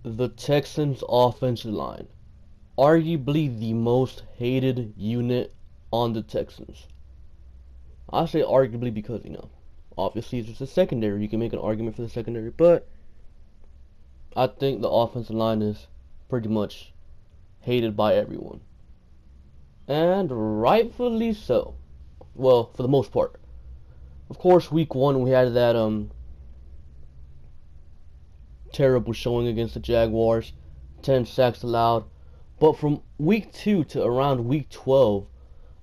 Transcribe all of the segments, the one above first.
The Texans offensive line, arguably the most hated unit on the Texans. I say arguably because, obviously it's just a secondary. You can make an argument for the secondary, but I think the offensive line is pretty much hated by everyone. And rightfully so. Well, for the most part. Of course, week 1 we had that terrible showing against the Jaguars, 10 sacks allowed. But from week 2 to around week 12,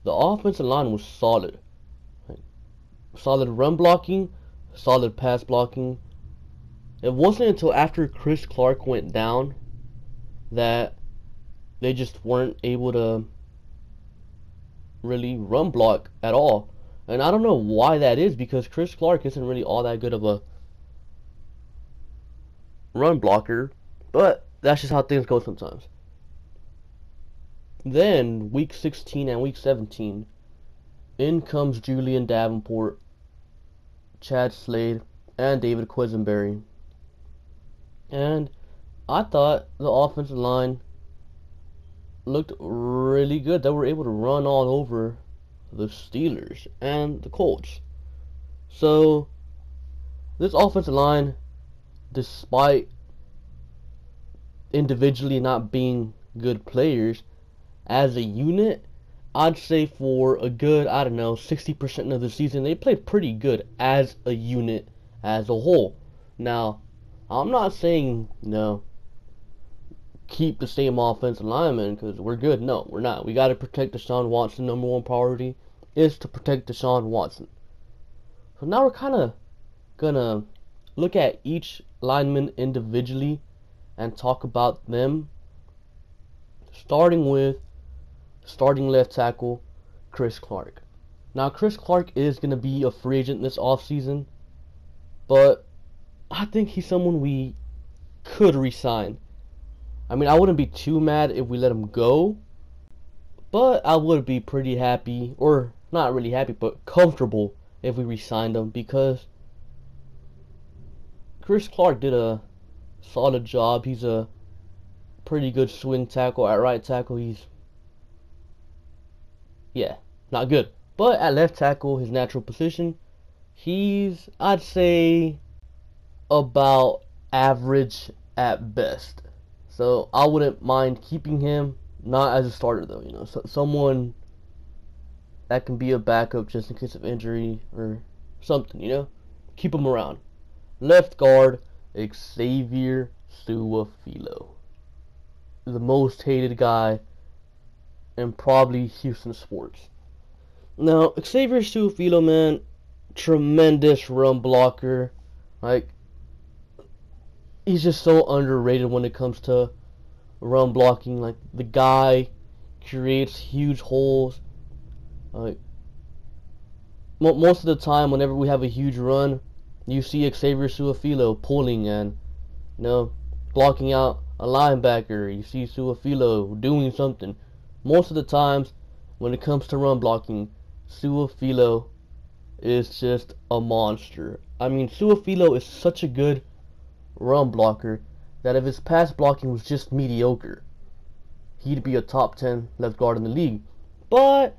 the offensive line was solid. Solid run blocking, solid pass blocking. It wasn't until after Chris Clark went down that they just weren't able to really run block at all. And I don't know why that is, because Chris Clark isn't really all that good of a run blocker, but that's just how things go sometimes. Then, week 16 and week 17, in comes Julian Davenport, Chad Slade, and David Quisenberry. And I thought the offensive line looked really good. They were able to run all over the Steelers and the Colts. So, this offensive line, despite individually not being good players, as a unit, I'd say for a good, 60% of the season, they played pretty good as a unit, as a whole. Now, I'm not saying, keep the same offensive lineman because we're good. No, we're not. We got to protect Deshaun Watson. Number one priority is to protect Deshaun Watson. So now we're kind of going to look at each lineman individually and talk about them, starting with starting left tackle, Chris Clark. Now, Chris Clark is going to be a free agent this offseason, but I think he's someone we could re-sign. I mean, I wouldn't be too mad if we let him go, but I would be pretty happy, or not really happy, but comfortable if we re-signed him, because Chris Clark did a solid job. He's a pretty good swing tackle. At right tackle, he's not good. But at left tackle, his natural position, he's, I'd say, about average at best. So I wouldn't mind keeping him, not as a starter though, someone that can be a backup just in case of injury or something, keep him around. Left guard, Xavier Suaile, the most hated guy in probably Houston sports. Now, Xavier Suaile, man, tremendous run blocker. He's just so underrated when it comes to run blocking. The guy creates huge holes. Most of the time, whenever we have a huge run, you see Xavier Suaile pulling and, blocking out a linebacker. You see Suaile doing something. Most of the times, when it comes to run blocking, Suaile is just a monster. I mean, Suaile is such a good run blocker that if his pass blocking was just mediocre, he'd be a top 10 left guard in the league. But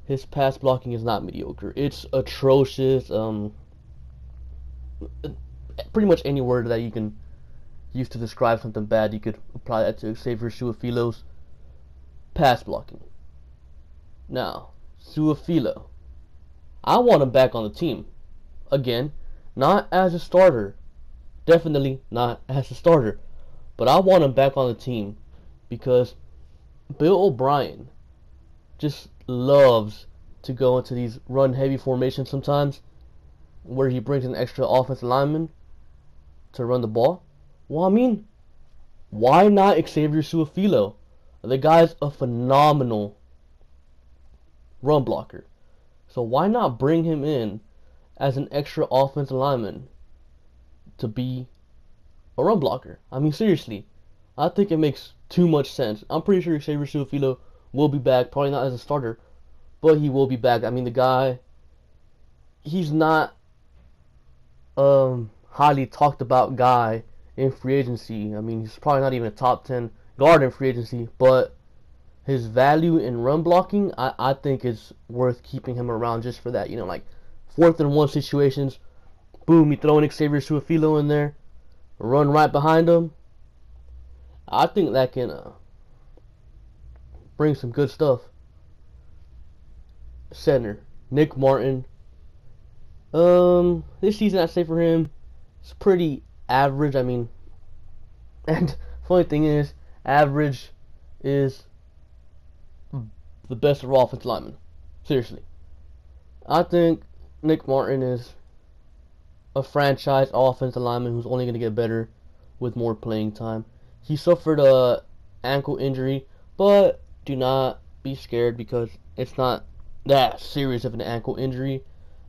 his pass blocking is not mediocre. It's atrocious. Pretty much any word that you can use to describe something bad, you could apply that to Xavier Suaile's pass blocking. Now, Suaile, I want him back on the team. Again, not as a starter. Definitely not as a starter. But I want him back on the team because Bill O'Brien just loves to go into these run-heavy formations sometimes where he brings an extra offensive lineman to run the ball. Well, I mean, why not Xavier Suaile? The guy's a phenomenal run blocker. So why not bring him in as an extra offensive lineman to be a run blocker? I mean, seriously, I think it makes too much sense. I'm pretty sure Xavier Suaile will be back, probably not as a starter, but he will be back. I mean, the guy, he's not highly talked about guy in free agency. I mean, he's probably not even a top 10 guard in free agency, but his value in run blocking, I think is worth keeping him around just for that. You know, like 4th and 1 situations, boom, you throw in Xavier Suaile in there, run right behind him. I think that can bring some good stuff. Center, Nick Martin. This season, I'd say for him, it's pretty average. I mean, and funny thing is, average is the best of all offensive linemen. Seriously. I think Nick Martin is a franchise offensive lineman who's only going to get better with more playing time. He suffered a ankle injury, but do not be scared because it's not that serious of an ankle injury,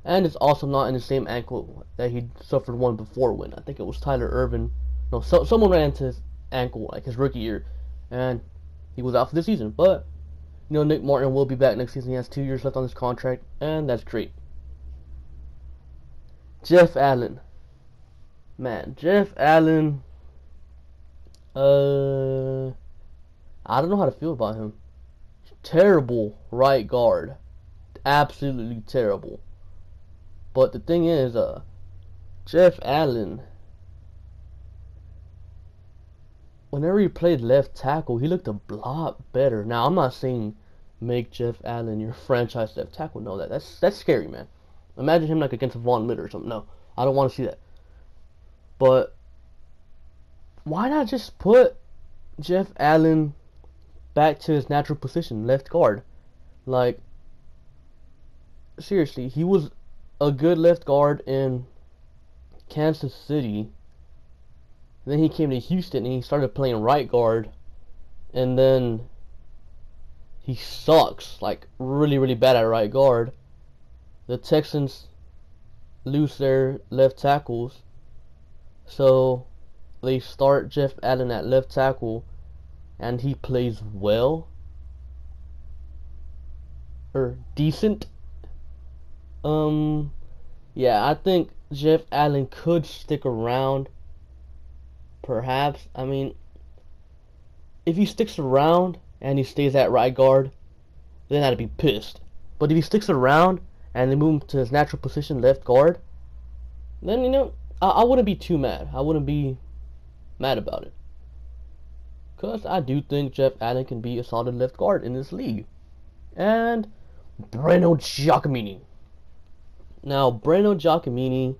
and it's also not in the same ankle that he suffered one before when I think it was Tyler Irvin. No, someone ran into his ankle like his rookie year, and he was out for the season. But you know, Nick Martin will be back next season. He has 2 years left on his contract, and that's great. Jeff Allen. Man, Jeff Allen, I don't know how to feel about him. Terrible right guard. Absolutely terrible. But the thing is, Jeff Allen, whenever he played left tackle, he looked a lot better. Now, I'm not saying make Jeff Allen your franchise left tackle. No, that's scary, man. Imagine him like against Von Miller or something. No, I don't want to see that. But why not just put Jeff Allen back to his natural position, left guard? Like, seriously, he was a good left guard in Kansas City. Then he came to Houston and he started playing right guard, and then he sucks, like really, really bad at right guard. The Texans lose their left tackles, so they start Jeff Allen at left tackle, and he plays well, or decent. Yeah, I think Jeff Allen could stick around. Perhaps. I mean, if he sticks around and he stays at right guard, then I'd be pissed. But if he sticks around and they move him to his natural position, left guard, then, you know, I wouldn't be too mad. I wouldn't be mad about it. Because I do think Jeff Allen can be a solid left guard in this league. And Breno Giacomini. Now, Breno Giacomini,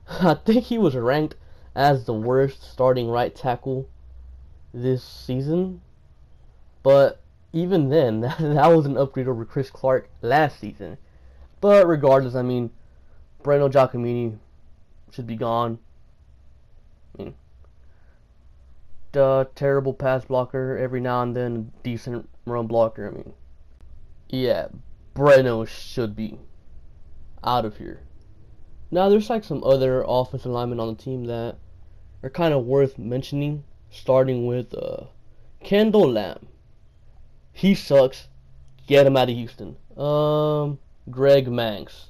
I think he was ranked as the worst starting right tackle this season. But even then, that was an upgrade over Chris Clark last season. But regardless, I mean, Breno Giacomini should be gone. I mean, terrible pass blocker every now and then, decent run blocker. I mean, yeah, Breno should be out of here. Now, there's like some other offensive linemen on the team that are kind of worth mentioning, starting with Kendall Lamb. He sucks. Get him out of Houston. Greg Manx.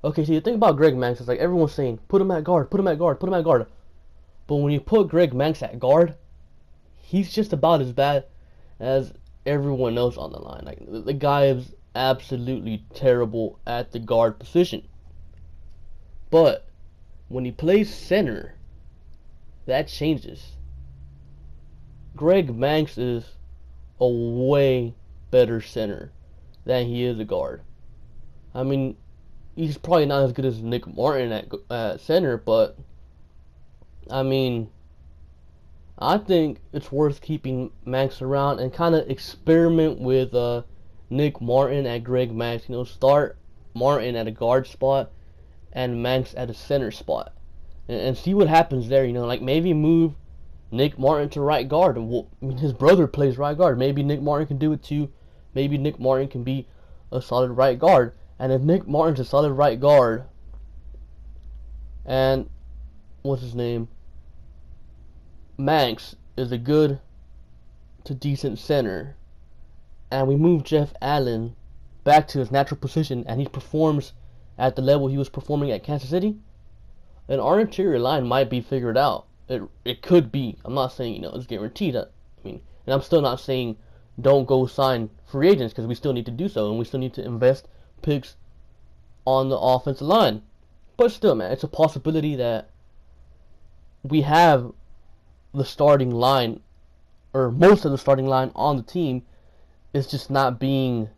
Okay, see, the thing about Greg Manx is like everyone's saying, put him at guard, put him at guard, put him at guard. But when you put Greg Manx at guard, he's just about as bad as everyone else on the line. Like, the guy is absolutely terrible at the guard position. But when he plays center, that changes. Greg Manx is a way better center than he is a guard. I mean, he's probably not as good as Nick Martin at center, but I mean, I think it's worth keeping Manx around and kind of experiment with Nick Martin at Greg Manx. You know, start Martin at a guard spot and Manx at a center spot, and see what happens there. You know, like maybe move Nick Martin to right guard. Well, I mean, his brother plays right guard. Maybe Nick Martin can do it too. Maybe Nick Martin can be a solid right guard. And if Nick Martin's a solid right guard, and what's his name, Manx is a good to decent center, and we move Jeff Allen back to his natural position, and he performs at the level he was performing at Kansas City, then our interior line might be figured out. it could be. I'm not saying it's guaranteed. I mean, and I'm still not saying don't go sign free agents, because we still need to do so, and we still need to invest picks on the offensive line. But still, man, it's a possibility that we have the starting line, or most of the starting line on the team, is just not being,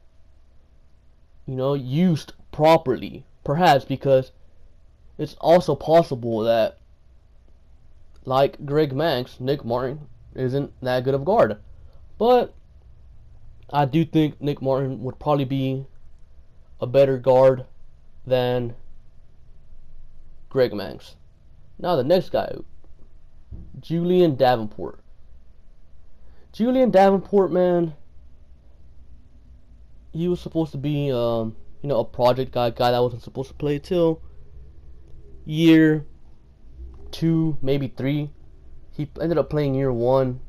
used properly. Perhaps because it's also possible that, like Greg Manx, Nick Martin isn't that good of a guard. But I do think Nick Martin would probably be a better guard than Greg Manx. Now the next guy, Julian Davenport. Julian Davenport, man, he was supposed to be, a project guy that wasn't supposed to play till year 2, maybe 3. He ended up playing year 1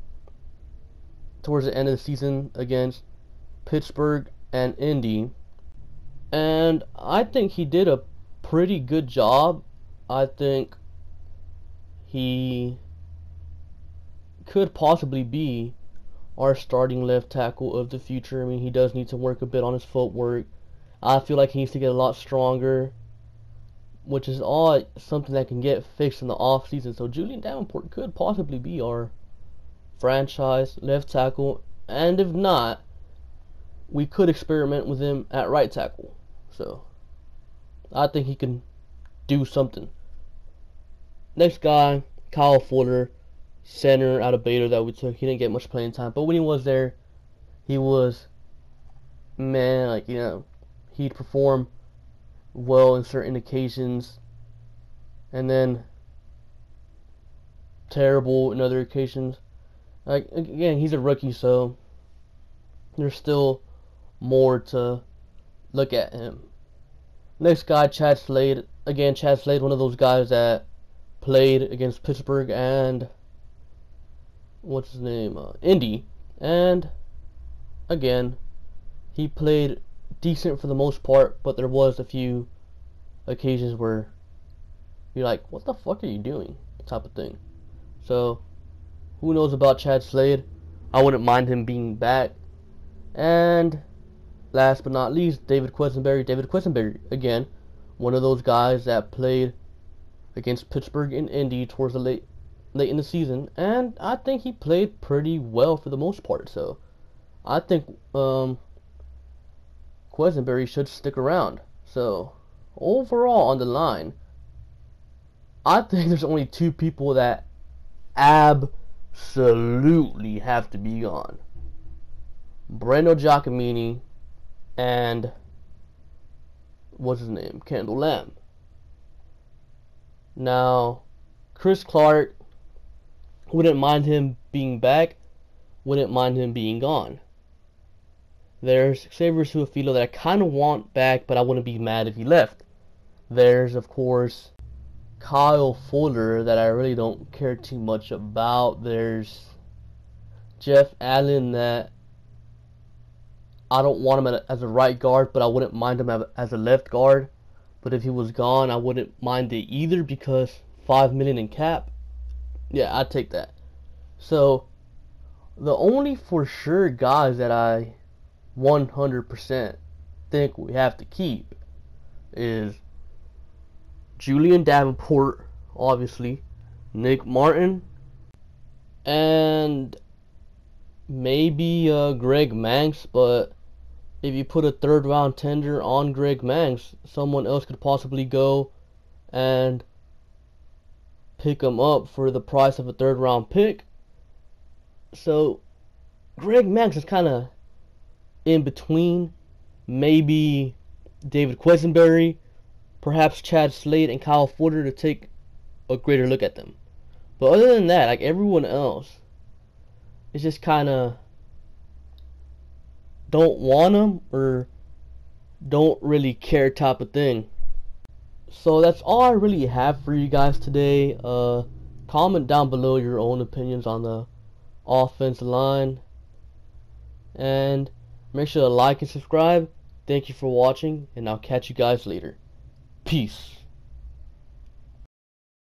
towards the end of the season against Pittsburgh and Indy. And I think he did a pretty good job. I think he could possibly be our starting left tackle of the future. I mean, he does need to work a bit on his footwork. I feel like he needs to get a lot stronger, which is all something that can get fixed in the off season. So Julian Davenport could possibly be our franchise left tackle, and if not, we could experiment with him at right tackle. So I think he can do something. Next guy, Kyle Fuller, center out of Baylor that we took. He didn't get much playing time, but when he was there, he was, man, he'd perform well in certain occasions, and then terrible in other occasions. Again, he's a rookie, so there's still more to look at him. Next guy, Chad Slade. Again, Chad Slade, one of those guys that played against Pittsburgh and Indy, and again, he played decent for the most part, but there was a few occasions where you're like, what the fuck are you doing, type of thing. So who knows about Chad Slade? I wouldn't mind him being back. And last but not least, David Quessenberry, again, one of those guys that played against Pittsburgh and Indy towards the late in the season, and I think he played pretty well for the most part. So I think Quessenberry should stick around. So overall on the line, I think there's only 2 people that absolutely have to be gone: Brendo Giacomini and Kendall Lamb. Now, Chris Clark, wouldn't mind him being back, wouldn't mind him being gone. There's Xavier Suaile that I kind of want back, but I wouldn't be mad if he left. There's, of course, Kyle Fuller that I really don't care too much about. There's Jeff Allen that I don't want him as a right guard, but I wouldn't mind him as a left guard. But if he was gone, I wouldn't mind it either, because $5 million in cap. Yeah, I'd take that. So the only for sure guys that I 100% think we have to keep is Julian Davenport, obviously, Nick Martin, and maybe Greg Manx. But if you put a 3rd round tender on Greg Manx, someone else could possibly go and pick him up for the price of a 3rd round pick. So Greg Manx is kind of in between. Maybe David Quessenberry, perhaps Chad Slade and Kyle Fuller to take a greater look at them. But other than that, everyone else, it's just kind of don't want them or don't really care type of thing. So that's all I really have for you guys today. Comment down below your own opinions on the offensive line, and make sure to like and subscribe. Thank you for watching, and I'll catch you guys later. Peace.